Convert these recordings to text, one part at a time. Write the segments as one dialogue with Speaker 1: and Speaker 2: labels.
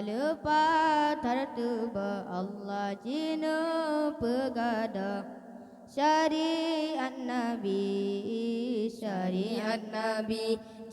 Speaker 1: lupa tertuba Allah jina pegada syariat Nabi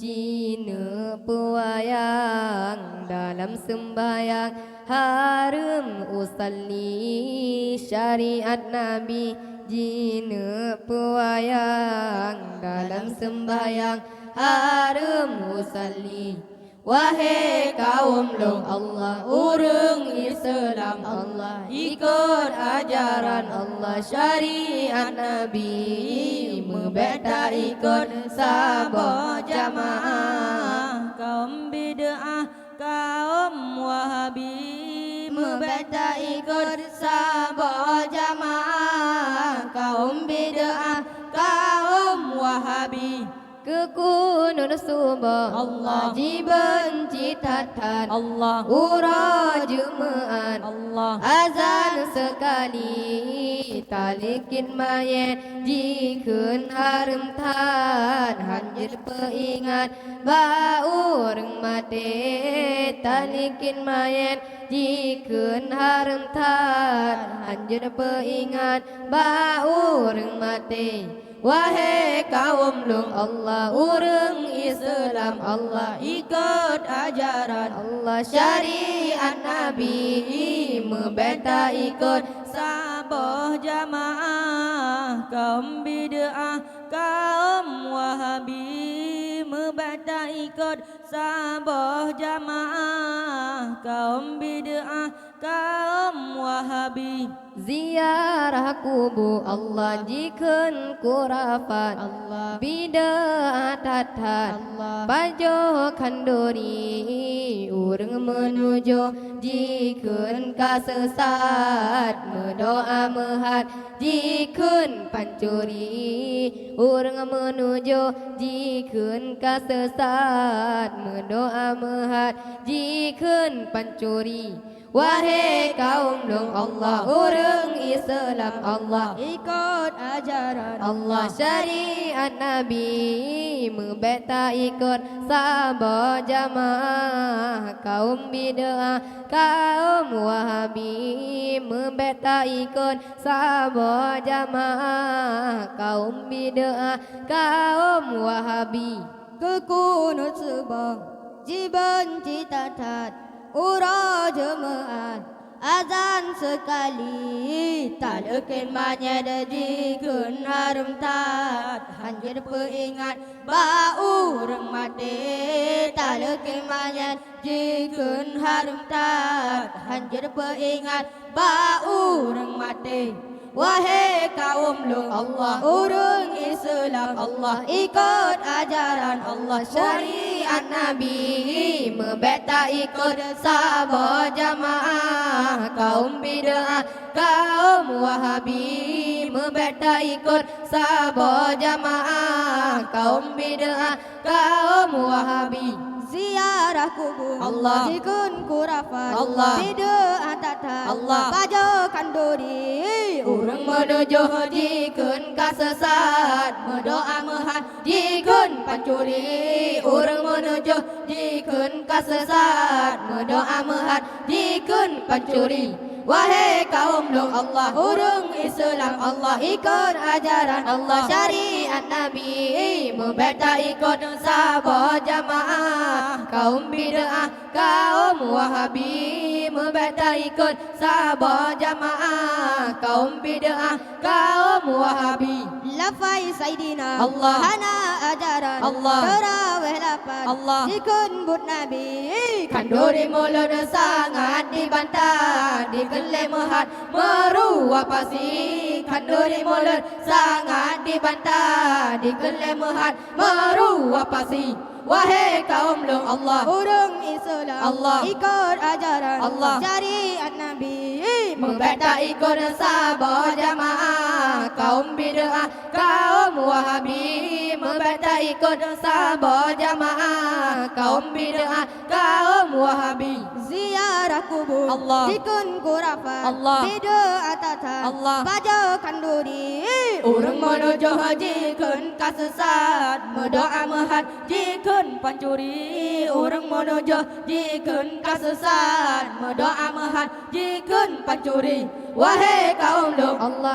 Speaker 1: jina pewayang dalam sembahyang harum usalli syariat Nabi jina pewayang dalam sembahyang harum usalli. Wahai kaum long Allah urung Islam Allah ikut ajaran Allah syariat Nabi membeta ikut sabah jamaah kaum bid'ah kaum wahabi membeta ikut sabah jamaah kaum bid'ah kaum wahabi kekunun subah Allah dibenci tatan Allah ura jemaat Allah azan sekali talikin mayat jikun harum tan hanjir peingat bau orang mati talikin mayat jikun harum tan hanjir peingat bau orang mati. Wahai kaum long Allah urang Islam Allah ikut ajaran Allah syariat Nabi membeta ikut sabah jamaah kaum bid'ah kaum wahabi membeta ikut sabah jamaah kaum bid'ah kaum wahabi ziarah kubur Allah jikun kurafat Allah bid'ah tatan Allah bajo kandori urang menuju jikun kasesat mendoa mehat jikun pancuri urang menuju jikun kasesat mendoa mehat jikun pancuri. Wahai kaum long Allah urang Islam Allah ikut ajaran Allah syariat Nabi membeta ikut sabah jamaah kaum bid'ah kaum wahabi membeta ikut sabah jamaah kaum bid'ah kaum wahabi kekunut sebab dibenci tatat ura jemaat azan sekali talekin manyad jikun harum tat hanjir peingat bau orang mati talekin manyad jikun harum tat hanjir peingat bau orang mati. Wahai kaum long Allah urang Islam Allah ikut ajaran Allah syariat Nabi membeta ikut sabah jamaah kaum bid'ah kaum wahabi membeta ikut sabah jamaah kaum bid'ah kaum wahabi ziarah kubur Allah jikun kurafat Allah bid'ah tatan Allah bajo kandori urang menuju jikun kasesat mendoa mehat jikun pancuri urang menuju jikun kasesat mendoa mehat jikun pancuri. Wahai kaum long Allah urang Islam Allah ikut ajaran Allah syariat Nabi membeta ikut sabah jamaah kaum bid'ah kaum wahabi membeta ikut sabah jamaah kaum bid'ah kaum wahabi lafai saidina Allah hana ajaran Allah terawih lapan Allah jikun but Nabi kanduri mulut sangat dibantah dikelai mehat meruah pasi kanduri mulut sangat dibantah dikelai mehat meruah pasi. Wahai kaum long Allah urang Islam Allah ikut ajaran Allah syariat Nabi membeta ikut sabah jamaah kaum bid'ah kaum wahabi membeta ikut sabah jamaah kaum bid'ah kaum Wahabi.
Speaker 2: Ziarah kubur
Speaker 1: Allah.
Speaker 2: Dikun kurafat
Speaker 1: Allah.
Speaker 2: Bidoa tatan
Speaker 1: Allah.
Speaker 2: Baca kanduri
Speaker 1: Urang menuju haji keun kasesat, berdoa menghaji keun pancuri. Urang menuju haji keun kasesat, berdoa menghaji keun pancuri. Wahai kaum lu,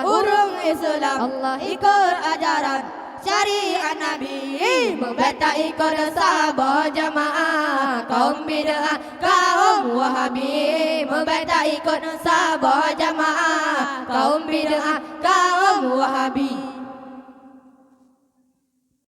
Speaker 1: urang Islam, ikut ajaran syariat Nabi, membeta ikut sabah jamaah. Kaum bid'ah, kaum Wahabi, membeta ikut sabah jamaah. Kaum bid'ah, kaum Wahabi.